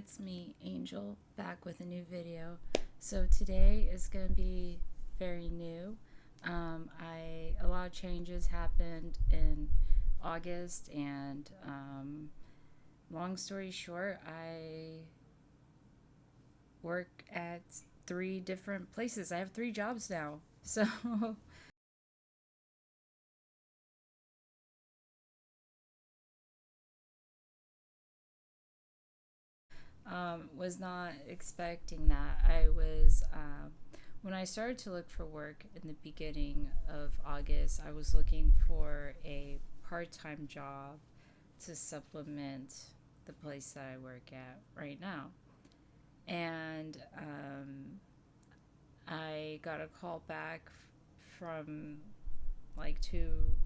it's me, Angel, back with a new video. So today is going to be very new. A lot of changes happened in August, and long story short, I work at three different places. I have three jobs now. So was not expecting that. When I started to look for work in the beginning of August, I was looking for a part time job to supplement the place that I work at right now. And I got a call back from like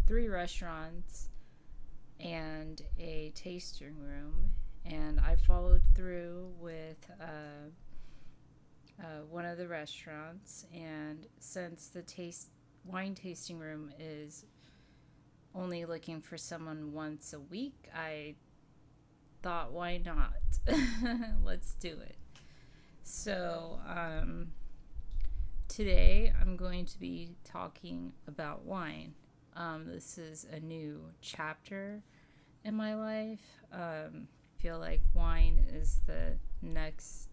three restaurants and a tasting room, and I followed through with one of the restaurants. And since the wine tasting room is only looking for someone once a week, I thought, why not? Let's do it. So today I'm going to be talking about wine. This is a new chapter in my life. I feel like wine is the next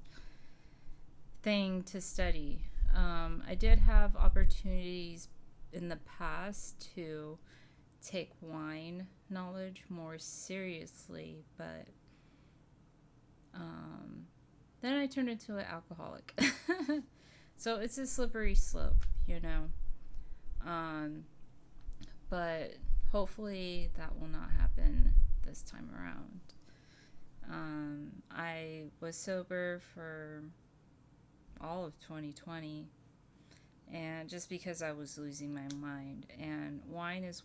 thing to study. I did have opportunities in the past to take wine knowledge more seriously, but then I turned into an alcoholic. So it's a slippery slope, you know. Um, but hopefully that will not happen this time around. I was sober for all of 2020, and just because I was losing my mind. And wine is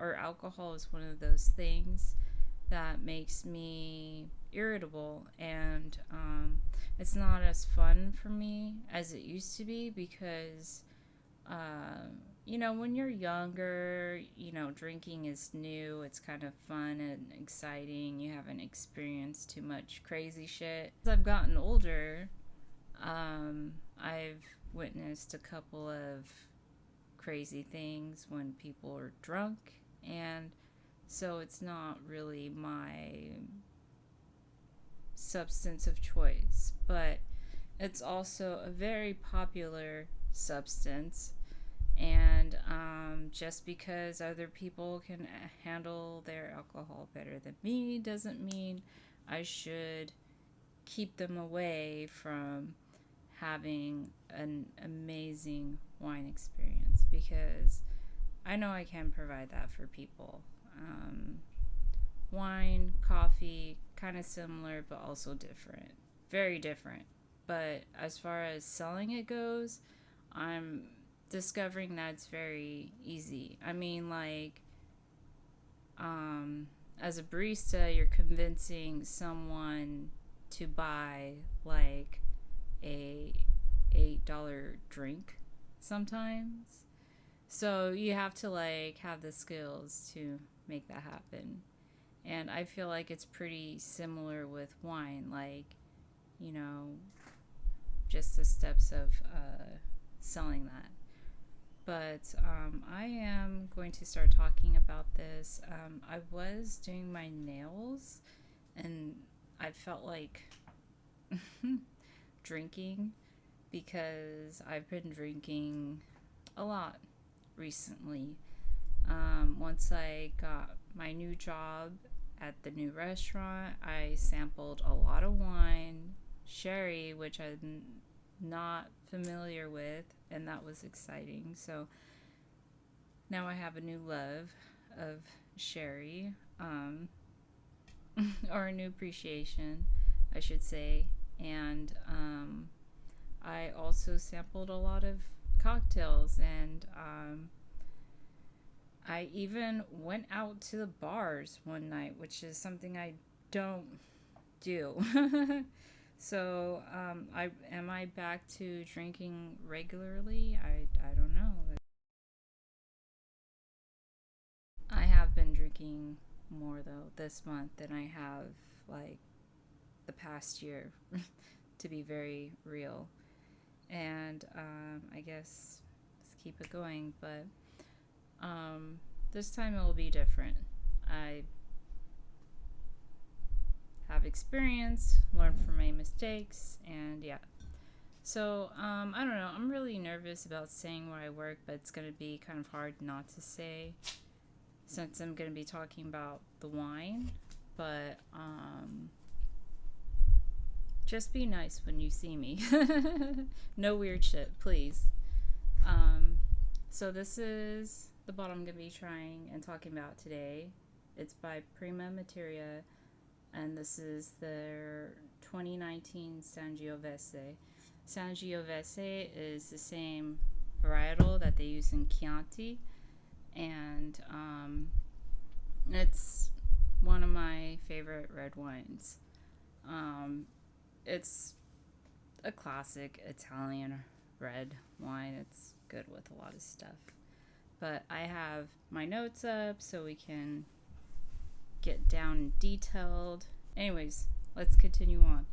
or alcohol is one of those things that makes me irritable, and it's not as fun for me as it used to be because when you're younger, drinking is new. It's kind of fun and exciting. You haven't experienced too much crazy shit. As I've gotten older, I've witnessed a couple of crazy things when people are drunk, and so it's not really my substance of choice, but it's also a very popular substance. And just because other people can handle their alcohol better than me doesn't mean I should keep them away from having an amazing wine experience, because I know I can provide that for people. Wine, coffee, kind of similar, but also different. Very different. But as far as selling it goes, I'm discovering that it's very easy. I mean, like, as a barista, you're convincing someone to buy like a $8 drink sometimes. So you have to like have the skills to make that happen. And I feel like it's pretty similar with wine, like, you know, just the steps of selling that. But I am going to start talking about this. I was doing my nails, and I felt like drinking because I've been drinking a lot recently. Once I got my new job at the new restaurant, I sampled a lot of wine, sherry, which I'm not familiar with, and that was exciting. So now I have a new love of sherry, or a new appreciation, I should say. And I also sampled a lot of cocktails, and I even went out to the bars one night, which is something I don't do. So, am I back to drinking regularly? I don't know. I have been drinking more though this month than I have like the past year, to be very real. And I guess let's keep it going. But this time it will be different. I have experience, learn from my mistakes, and yeah. So I don't know. I'm really nervous about saying where I work, but it's gonna be kind of hard not to say since I'm gonna be talking about the wine. But just be nice when you see me. No weird shit, please. Um, so this is the bottle I'm gonna be trying and talking about today. It's by Prima Materia, and this is their 2019 Sangiovese. Sangiovese is the same varietal that they use in Chianti, and it's one of my favorite red wines. It's a classic Italian red wine. It's good with a lot of stuff. But I have my notes up so we can get down detailed. Anyways, let's continue on.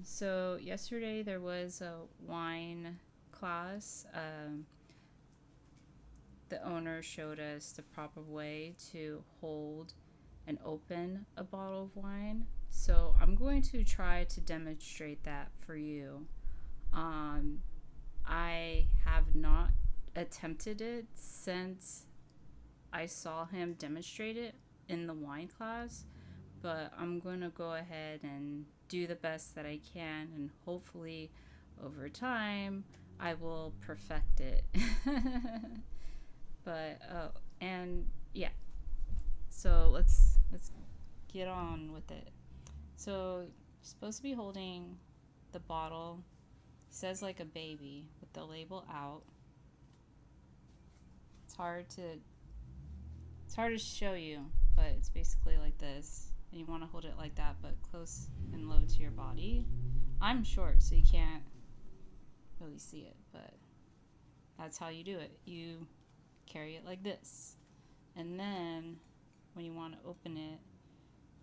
So yesterday there was a wine class. The owner showed us the proper way to hold and open a bottle of wine. So I'm going to try to demonstrate that for you. I have not attempted it since I saw him demonstrate it in the wine class, but I'm going to go ahead and do the best that I can, and hopefully over time I will perfect it. But and yeah, so let's get on with it. So you're supposed to be holding the bottle. It says like a baby with the label out. It's hard to show you, but it's basically like this. And you want to hold it like that, but close and low to your body. I'm short, so you can't really see it, but that's how you do it. You carry it like this. And then when you want to open it,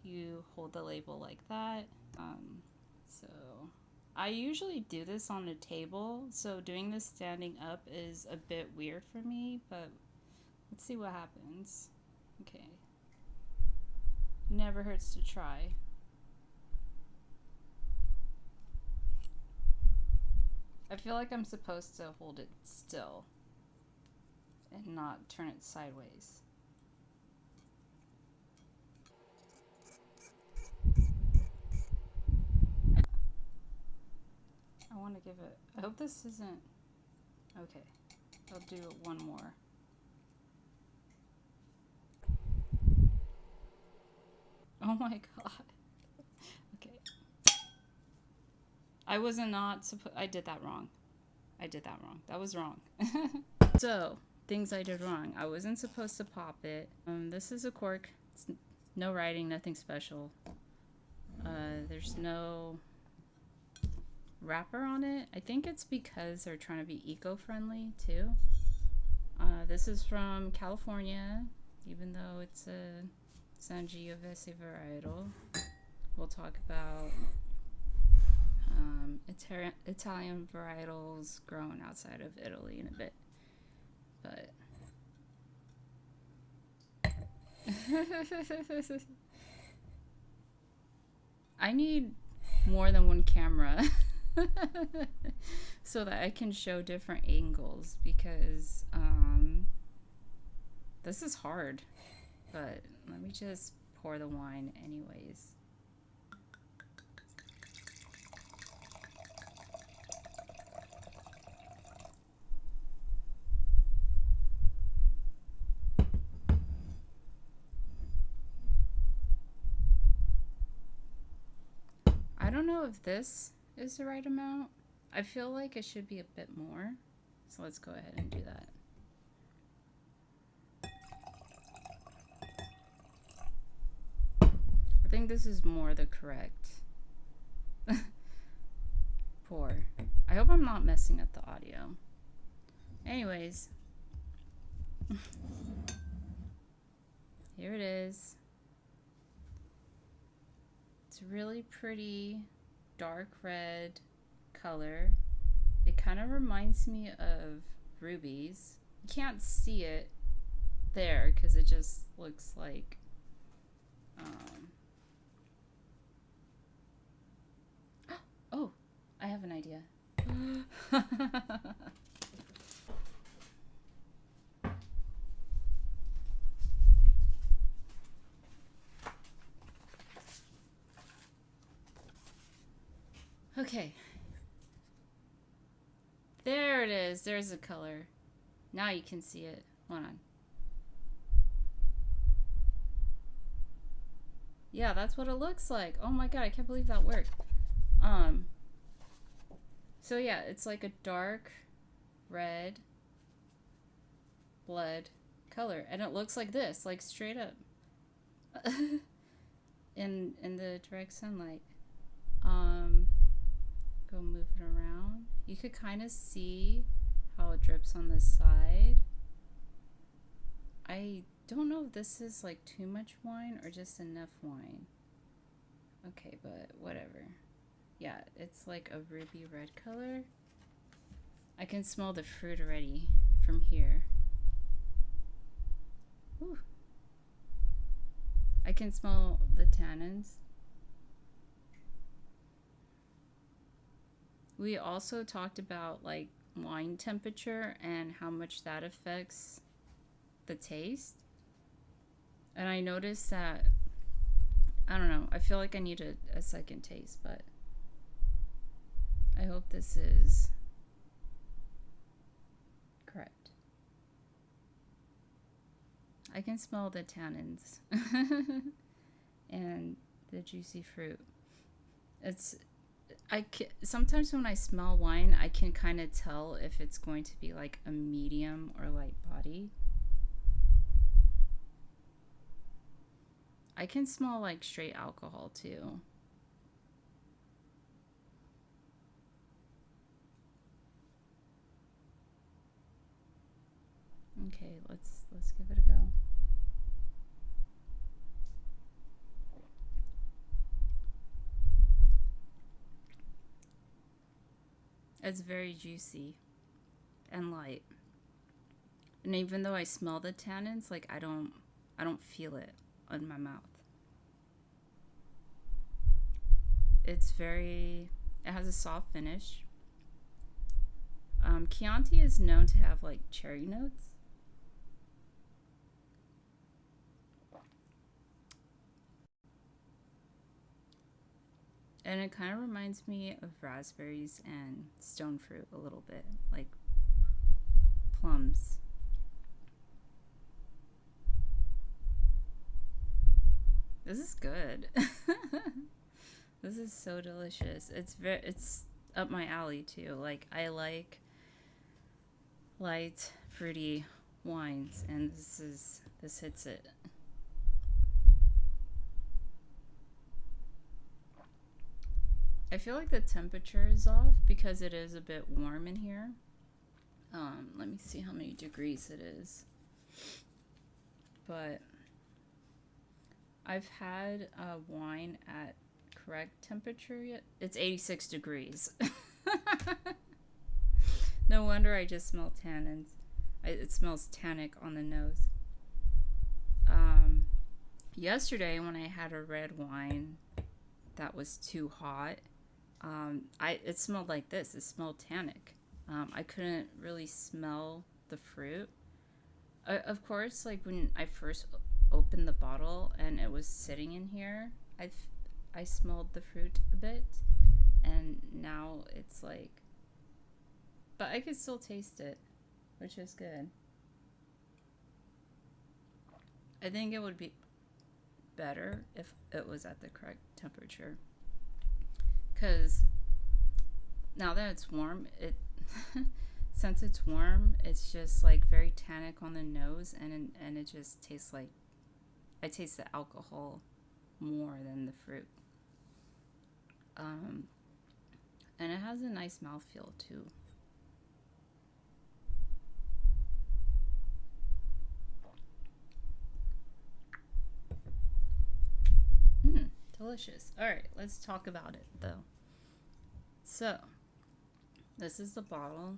you hold the label like that. So I usually do this on a table, so doing this standing up is a bit weird for me, but let's see what happens. Okay. Never hurts to try. I feel like I'm supposed to hold it still and not turn it sideways. I want to give it. I hope this isn't. Okay. I'll do one more. Oh my god. Okay. I was not supposed. I did that wrong. That was wrong. So, things I did wrong. I wasn't supposed to pop it. This is a cork. It's no writing, nothing special. There's no wrapper on it. I think it's because they're trying to be eco-friendly too. This is from California, even though it's a Sangiovese varietal. We'll talk about Italian varietals grown outside of Italy in a bit. But I need more than one camera so that I can show different angles, because this is hard. But let me just pour the wine anyways. I don't know if this is the right amount. I feel like it should be a bit more. So let's go ahead and do that. I think this is more the correct pour. I hope I'm not messing up the audio. Anyways. Here it is. It's really pretty dark red color. It kind of reminds me of rubies. You can't see it there because it just looks like oh, I have an idea. Okay. There it is. There's the color. Now you can see it. Hold on. Yeah, that's what it looks like. Oh my god, I can't believe that worked. So yeah, it's like a dark red blood color, and it looks like this, like straight up in the direct sunlight. Go move it around. You could kind of see how it drips on the side. I don't know if this is like too much wine or just enough wine. Okay, but whatever. Yeah, it's like a ruby red color. I can smell the fruit already from here. Ooh. I can smell the tannins. We also talked about like wine temperature and how much that affects the taste. And I noticed that, I don't know, I feel like I need a second taste, but I hope this is correct. I can smell the tannins and the juicy fruit. Sometimes when I smell wine, I can kind of tell if it's going to be like a medium or light body. I can smell like straight alcohol too. Okay, let's give it a go. It's very juicy and light. And even though I smell the tannins, like I don't feel it in my mouth. It has a soft finish. Chianti is known to have like cherry notes. And it kind of reminds me of raspberries and stone fruit a little bit, like plums. This is good. This is so delicious. It's up my alley too. Like I like light fruity wines, and this hits it. I feel like the temperature is off because it is a bit warm in here. Let me see how many degrees it is. But I've had wine at correct temperature yet. It's 86 degrees. No wonder I just smell tannins. It smells tannic on the nose. Yesterday when I had a red wine that was too hot, it smelled like this. It smelled tannic. I couldn't really smell the fruit. Of course, like when I first opened the bottle and it was sitting in here, I smelled the fruit a bit, and now it's like, but I could still taste it, which is good. I think it would be better if it was at the correct temperature, because now that it's warm, since it's warm, it's just like very tannic on the nose, and it just tastes like, I taste the alcohol more than the fruit. And it has a nice mouthfeel too. delicious. All right, let's talk about it though. So, this is the bottle.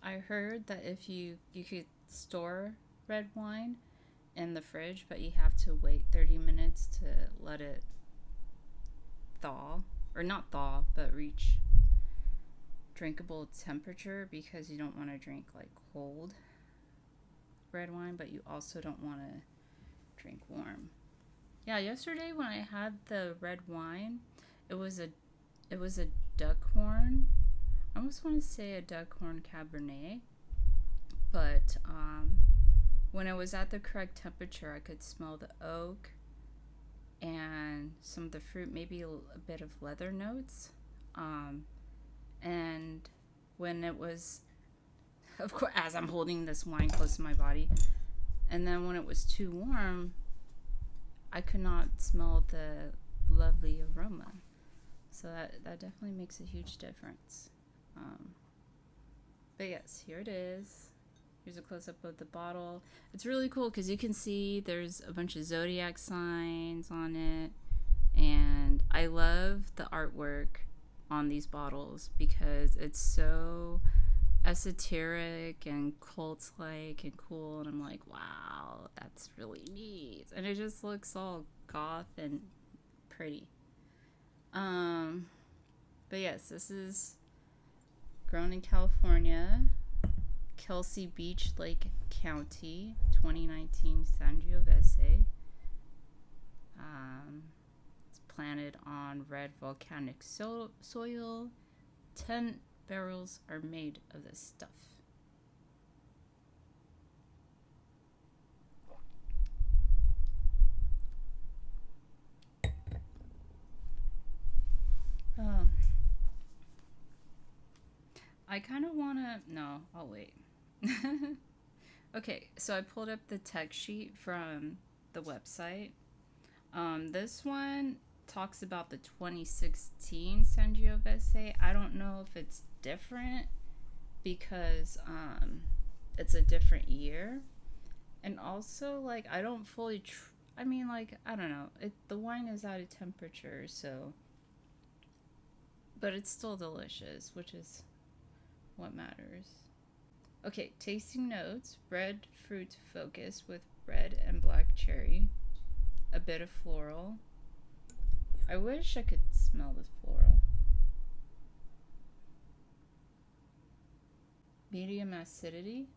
I heard that if you could store red wine in the fridge, but you have to wait 30 minutes to let it thaw, or not thaw, but reach drinkable temperature, because you don't want to drink like cold red wine, but you also don't want to drink warm. Yeah, yesterday when I had the red wine, it was a Duckhorn. I almost want to say a Duckhorn Cabernet, but when it was at the correct temperature, I could smell the oak and some of the fruit, maybe a bit of leather notes. And when it was, of course, as I'm holding this wine close to my body, and then when it was too warm, I could not smell the lovely aroma. So that definitely makes a huge difference. But yes, here it is. Here's a close-up of the bottle. It's really cool because you can see there's a bunch of zodiac signs on it. And I love the artwork on these bottles because it's so esoteric and cult-like and cool. And I'm like, wow, that's really neat. And it just looks all goth and pretty. But yes, this is grown in California, Kelsey Beach, Lake County, 2019 Sangiovese. It's planted on red volcanic soil. 10 barrels are made of this stuff. I kind of want to... No, I'll wait. Okay, so I pulled up the text sheet from the website. This one talks about the 2016 Sangiovese. I don't know if it's different because it's a different year. And also, like, I don't fully... I mean, like, I don't know. The wine is out of temperature, so... But it's still delicious, which is what matters. Okay, tasting notes. Red fruit focus with red and black cherry. A bit of floral. I wish I could smell this floral. Medium acidity.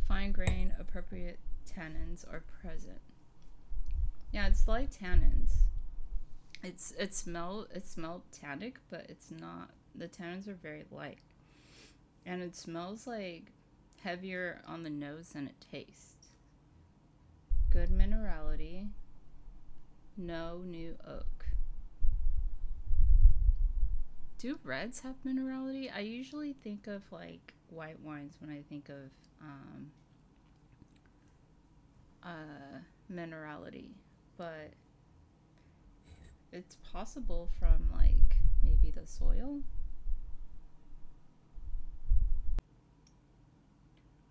Fine grain, appropriate tannins are present. Yeah, it's light tannins. It smelled tannic, but it's not. The tannins are very light, and it smells like heavier on the nose than it tastes. Good minerality. No new oak. Do reds have minerality? I usually think of like white wines when I think of minerality, but it's possible from like maybe the soil.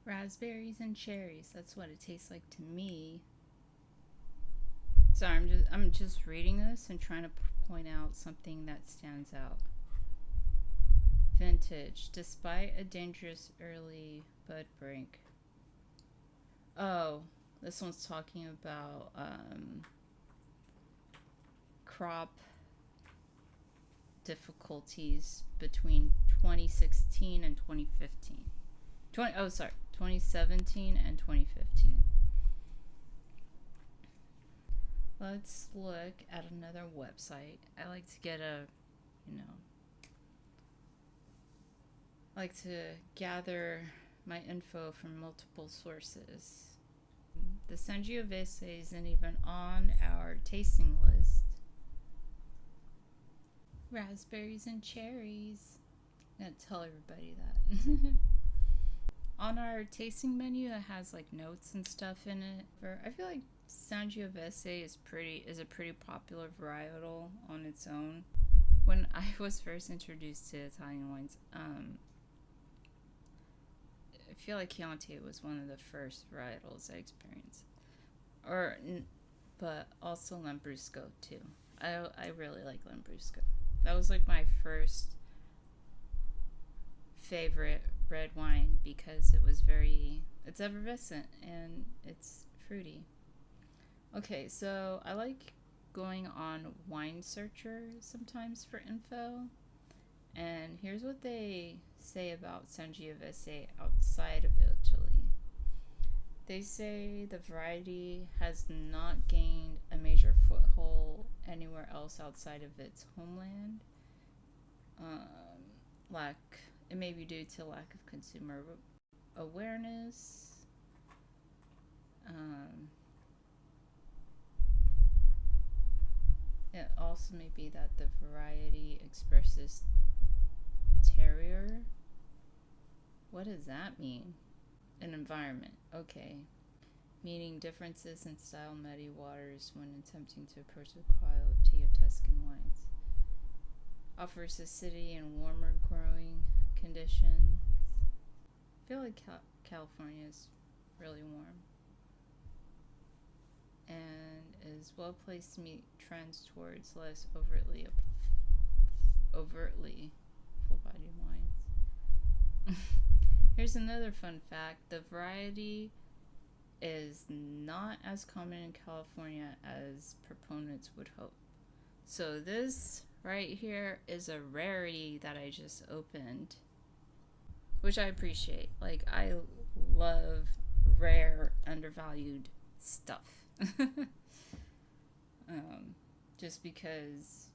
Raspberries and cherries. That's what it tastes like to me. Sorry, I'm just reading this and trying to point out something that stands out. Vintage, despite a dangerous early bud break. Oh, this one's talking about crop difficulties between 2016 and 2015. 2017 and 2015. Let's look at another website. I like to get I like to gather my info from multiple sources. The Sangiovese isn't even on our tasting list. Raspberries and cherries. I'm gonna tell everybody that. On our tasting menu, it has like notes and stuff in it. I feel like Sangiovese is a pretty popular varietal on its own. When I was first introduced to Italian wines, I feel like Chianti was one of the first varietals I experienced. or but also Lambrusco too. I really like Lambrusco. That was like my first favorite red wine because it's effervescent and it's fruity. Okay, so I like going on Wine Searcher sometimes for info. And here's what they say about Sangiovese outside of Italy. They say the variety has not gained a major foothold anywhere else outside of its homeland. Lack It may be due to lack of consumer awareness. Um, it also may be that the variety expresses terroir. What does that mean? An environment. Okay. Meaning differences in style, muddy waters when attempting to approach the quality of Tuscan wines. Offers acidity and warmer growing conditions. I feel like California is really warm. And is well placed to meet trends towards less overtly full-bodied wines. Here's another fun fact. The variety is not as common in California as proponents would hope. So this right here is a rarity that I just opened, which I appreciate. Like, I love rare, undervalued stuff. Just because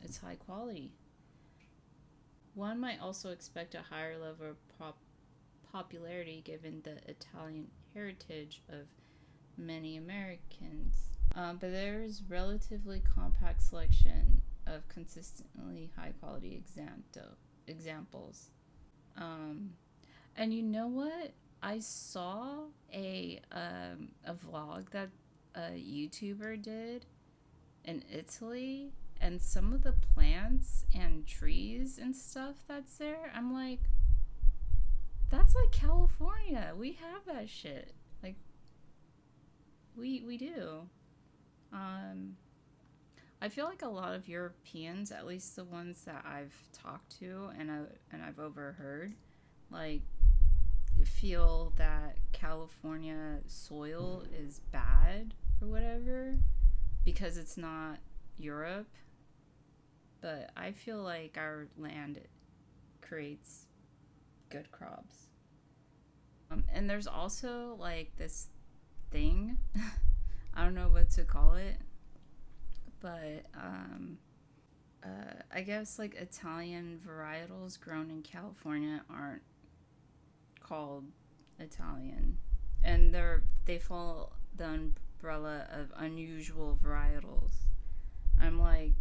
it's high quality. One might also expect a higher level of popularity given the Italian heritage of many Americans. But there's relatively compact selection of consistently high quality examples. And you know what? I saw a vlog that a YouTuber did in Italy, and some of the plants and trees and stuff that's there, I'm like, that's like California. We have that shit. Like, we do. I feel like a lot of Europeans, at least the ones that I've talked to and I've overheard, like, feel that California soil is bad or whatever because it's not Europe. But I feel like our land creates good crops. And there's also like this thing, I don't know what to call it, but I guess like Italian varietals grown in California aren't called Italian, and they fall the umbrella of unusual varietals. I'm like,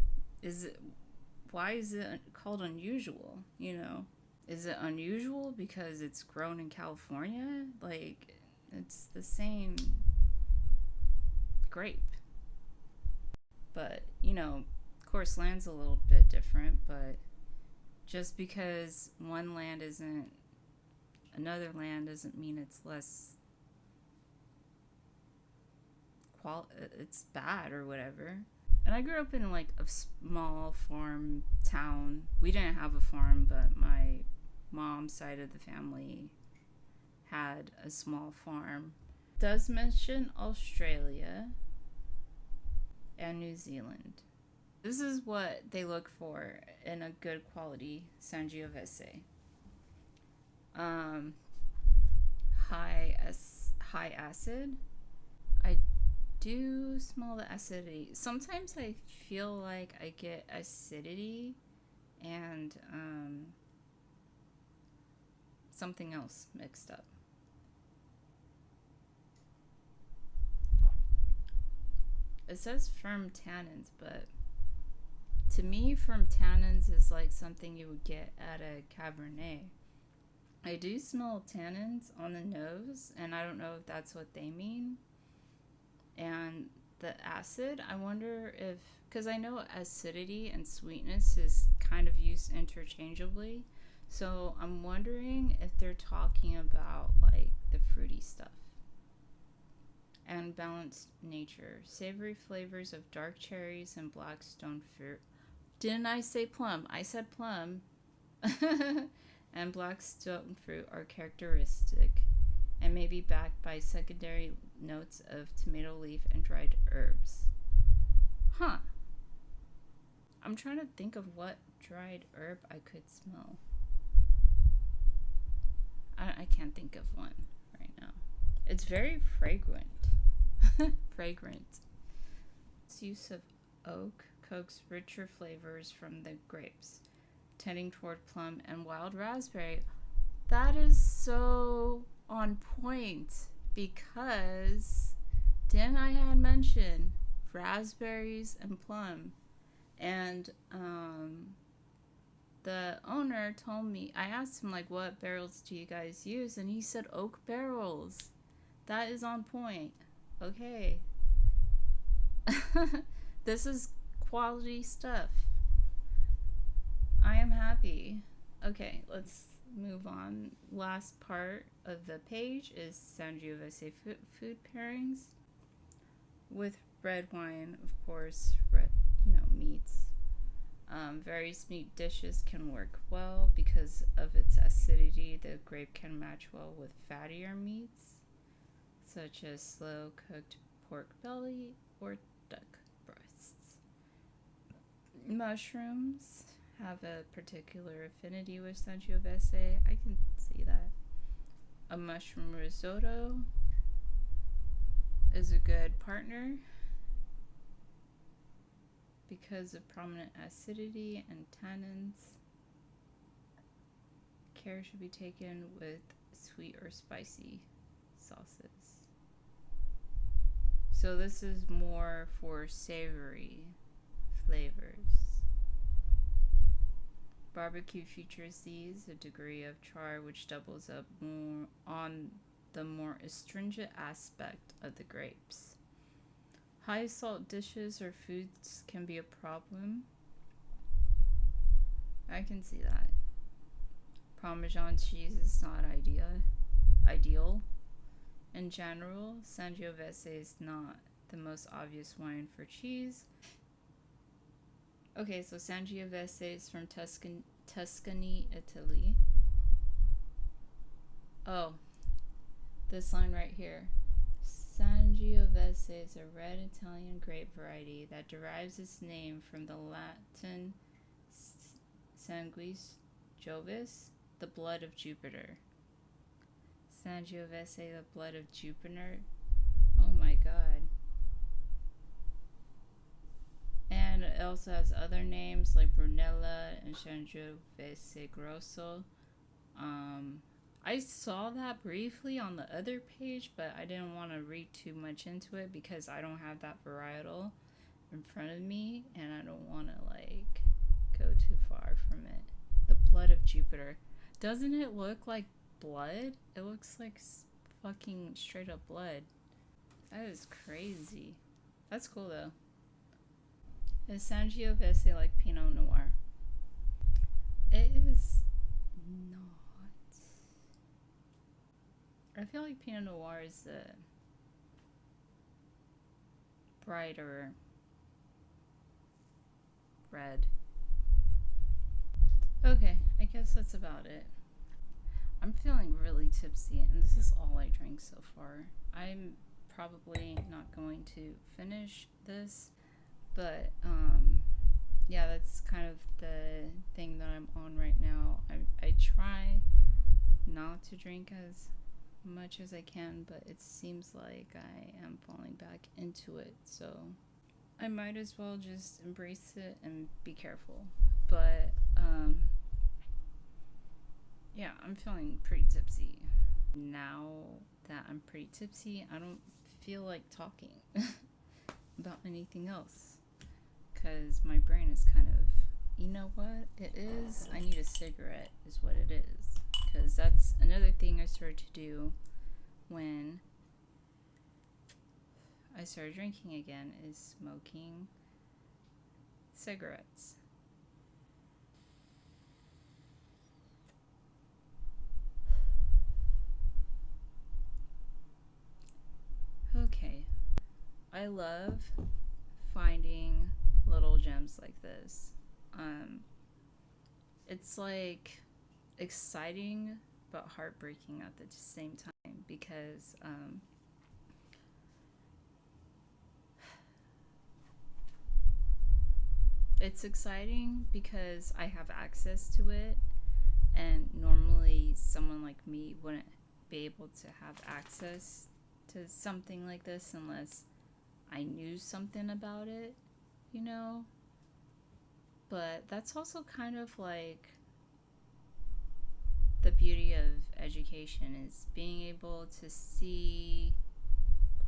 why is it called unusual? Is it unusual because it's grown in California? Like, it's the same grape, but of course land's a little bit different, but just because one land isn't another land doesn't mean it's less it's bad or whatever. And I grew up in like a small farm town. We didn't have a farm, but my mom's side of the family had a small farm. It does mention Australia and New Zealand. This is what they look for in a good quality Sangiovese. High acid. I do smell the acidity. Sometimes I feel like I get acidity and something else mixed up. It says firm tannins, but to me, firm tannins is like something you would get at a Cabernet. I do smell tannins on the nose, and I don't know if that's what they mean. And the acid, I wonder if, because I know acidity and sweetness is kind of used interchangeably, so I'm wondering if they're talking about like the fruity stuff. and balanced nature. Savory flavors of dark cherries and black stone fruit. Didn't I say plum? I said plum. And black stone fruit are characteristic and may be backed by secondary notes of tomato leaf and dried herbs. Huh. I'm trying to think of what dried herb I could smell. I can't think of one right now. It's very fragrant. Fragrant. Its use of oak coax richer flavors from the grapes, tending toward plum and wild raspberry. That is so on point because didn't I had mentioned raspberries and plum, and the owner told me, I asked him like, what barrels do you guys use, and he said oak barrels. That is on point. Okay. This is quality stuff. I am happy. Okay, let's move on. Last part of the page is Sangiovese food pairings with red wine, of course. Red, meats. Various meat dishes can work well because of its acidity. The grape can match well with fattier meats, such as slow cooked pork belly or duck breasts. Mushrooms have a particular affinity with Sangiovese. I can see that. A mushroom risotto is a good partner because of prominent acidity and tannins. Care should be taken with sweet or spicy sauces. So this is more for savory flavors. Barbecue features these, a degree of char which doubles up more on the more astringent aspect of the grapes. High salt dishes or foods can be a problem. I can see that. Parmesan cheese is not ideal. In general, Sangiovese is not the most obvious wine for cheese. Okay, so Sangiovese is from Tuscany, Italy. Oh, this line right here. Sangiovese is a red Italian grape variety that derives its name from the Latin sanguis Jovis, the blood of Jupiter. Sangiovese, the blood of Jupiter. Oh my god. And it also has other names like Brunella and Sangiovese Grosso. I saw that briefly on the other page, but I didn't want to read too much into it because I don't have that varietal in front of me and I don't want to go too far from it. The blood of Jupiter. Doesn't it look like blood? It looks like fucking straight up blood. That is crazy. That's cool though. Is Sangiovese like Pinot Noir? It is not. I feel like Pinot Noir is the brighter red. Okay, I guess that's about it. I'm feeling really tipsy, and this is all I drank so far. I'm probably not going to finish this, but yeah, that's kind of the thing that I'm on right now. I try not to drink as much as I can, but it seems like I am falling back into it, so I might as well just embrace it and be careful. But yeah, I'm feeling pretty tipsy. Now that I'm pretty tipsy, I don't feel like talking about anything else because my brain is kind of, you know what it is? I need a cigarette is what it is, because that's another thing I started to do when I started drinking again, is smoking cigarettes. Okay, I love finding little gems like this. It's like exciting but heartbreaking at the same time because it's exciting because I have access to it, and normally someone like me wouldn't be able to have access to something like this unless I knew something about it, you know? But that's also kind of like the beauty of education is being able to see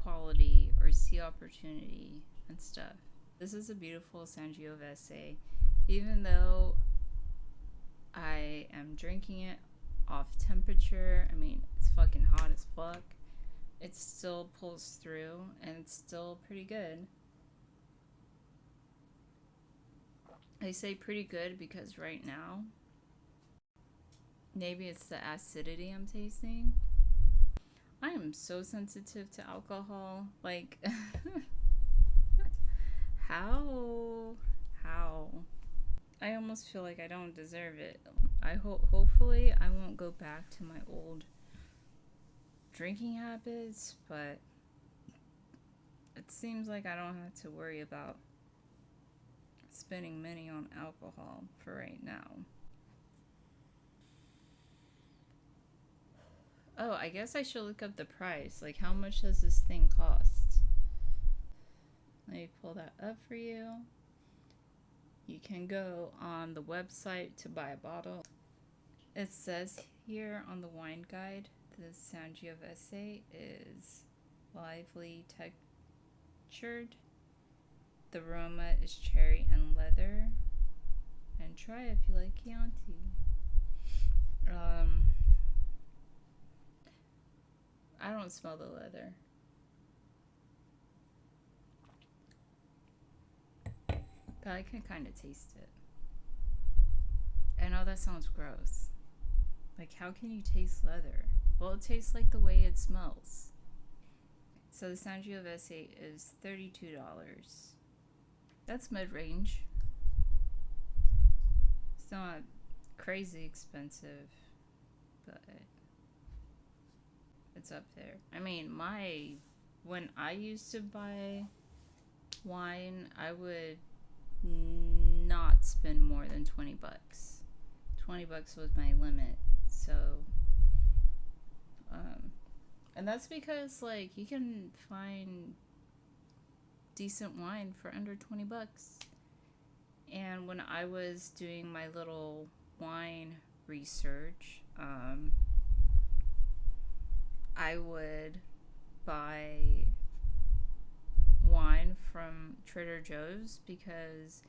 quality or see opportunity and stuff. This is a beautiful Sangiovese. Even though I am drinking it off temperature, I mean, it's fucking hot as fuck. It still pulls through and it's still pretty good. I say pretty good because right now, maybe it's the acidity I'm tasting. I am so sensitive to alcohol. Like, how? How? I almost feel like I don't deserve it. Hopefully I won't go back to my old drinking habits, but it seems like I don't have to worry about spending money on alcohol for right now. Oh, I guess I should look up the price. Like, how much does this thing cost? Let me pull that up for you. You can go on the website to buy a bottle. It says here on the wine guide, the Sangiovese is lively textured. The aroma is cherry and leather. And try if you like Chianti. I don't smell the leather. But I can kind of taste it. I know that sounds gross. Like, how can you taste leather? Well, it tastes like the way it smells. So the Sangiovese is $32. That's mid-range. It's not crazy expensive, but it's up there. I mean, when I used to buy wine, I would not spend more than 20 bucks. 20 bucks was my limit. So and that's because like you can find decent wine for under 20 bucks. And when I was doing my little wine research, I would buy wine from Trader Joe's because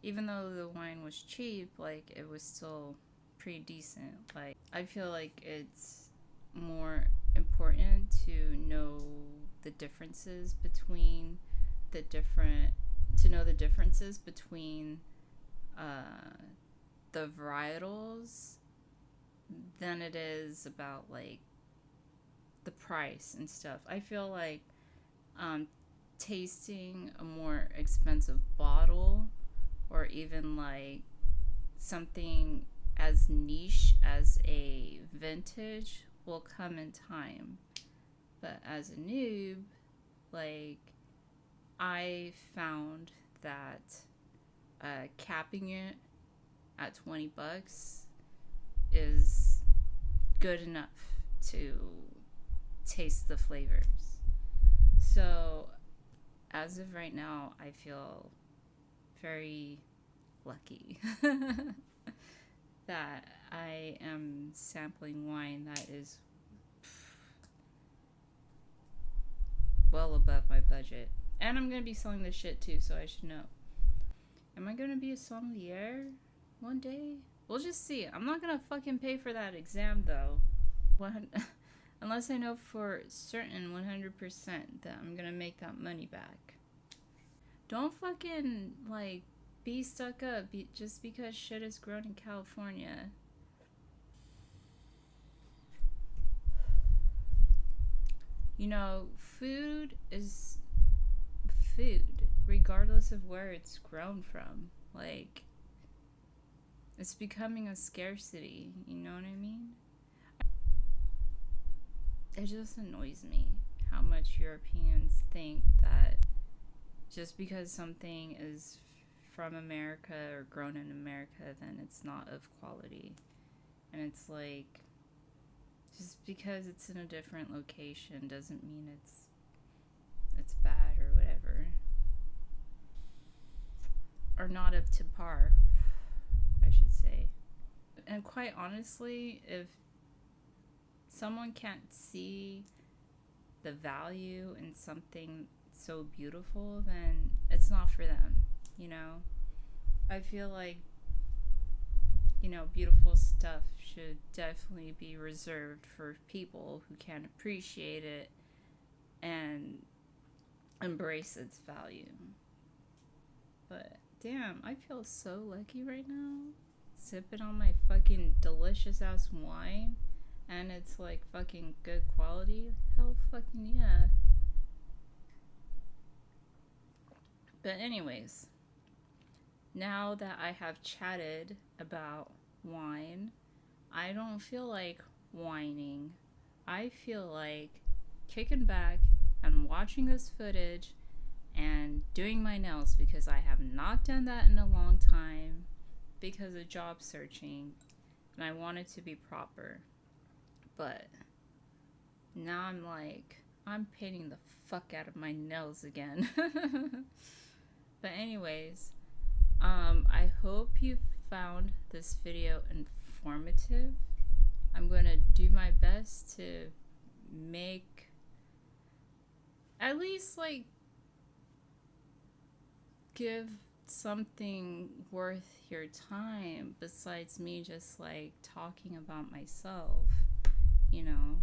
even though the wine was cheap, like it was still pretty decent. Like I feel like it's more important to know the differences between the differences between the varietals than it is about like the price and stuff. I feel like tasting a more expensive bottle or even like something as niche as a vintage will come in time. But as a noob, like I found that capping it at 20 bucks is good enough to taste the flavors. So as of right now, I feel very lucky that I am sampling wine that is well above my budget. And I'm gonna be selling this shit too, so I should know. Am I gonna be a sommelier one day? We'll just see. I'm not gonna fucking pay for that exam though. Unless I know for certain 100% that I'm gonna make that money back. Don't fucking like be stuck up just because shit is grown in California. You know, food is food, regardless of where it's grown from. Like, it's becoming a scarcity, you know what I mean? It just annoys me how much Europeans think that just because something is from America or grown in America, then it's not of quality. And it's like, just because it's in a different location doesn't mean it's bad or whatever. Or not up to par, I should say. And quite honestly, if someone can't see the value in something so beautiful, then it's not for them, you know? I feel like, beautiful stuff should definitely be reserved for people who can appreciate it and embrace its value. But damn, I feel so lucky right now, sipping on my fucking delicious ass wine, and it's like fucking good quality. Hell fucking yeah. But anyways, now that I have chatted about wine, I don't feel like whining. I feel like kicking back and watching this footage and doing my nails, because I have not done that in a long time because of job searching and I want it to be proper. But now I'm like, I'm painting the fuck out of my nails again. But anyways, I hope you found this video informative. I'm going to do my best to make at least like give something worth your time besides me just like talking about myself, you know.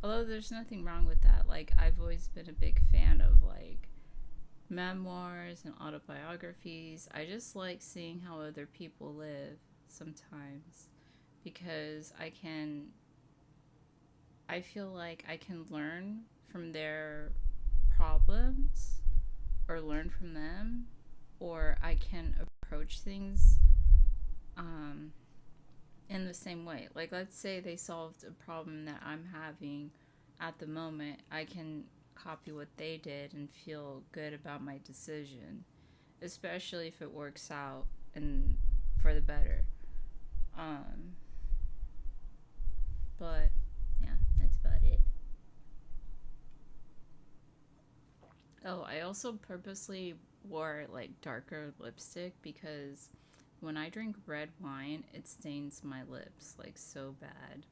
Although there's nothing wrong with that. Like, I've always been a big fan of like memoirs and autobiographies. I just like seeing how other people live sometimes, because I feel like I can learn from their problems or learn from them, or I can approach things in the same way. Like, let's say they solved a problem that I'm having at the moment. I can copy what they did and feel good about my decision, especially if it works out and for the better. But yeah, that's about it. Oh, I also purposely wore like darker lipstick because when I drink red wine, it stains my lips like so bad.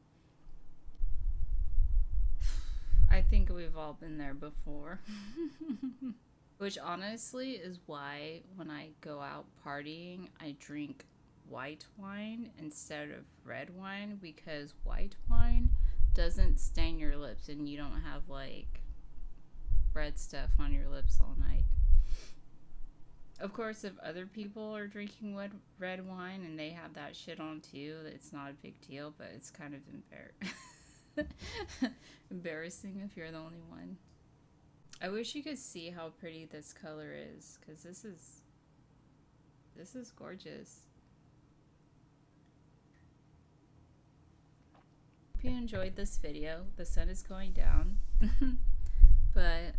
I think we've all been there before. Which honestly is why when I go out partying, I drink white wine instead of red wine, because white wine doesn't stain your lips and you don't have like red stuff on your lips all night. Of course, if other people are drinking red wine and they have that shit on too, it's not a big deal, but it's kind of embarrassing if you're the only one. I wish you could see how pretty this color is, because this is gorgeous. Hope you enjoyed this video. The sun is going down. But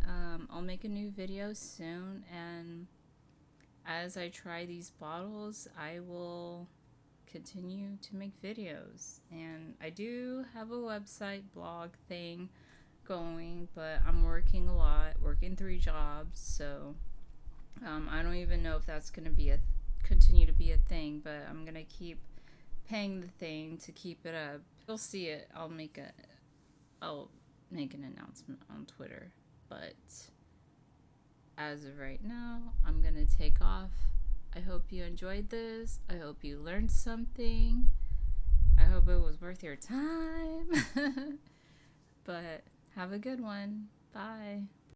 I'll make a new video soon, and as I try these bottles, I will continue to make videos. And I do have a website blog thing going, but I'm working a lot, working 3 jobs, so I don't even know if that's going to continue to be a thing, but I'm going to keep paying the thing to keep it up. You'll see it. I'll make an announcement on Twitter. But as of right now, I'm going to take off. I hope you enjoyed this. I hope you learned something. I hope it was worth your time. But have a good one. Bye.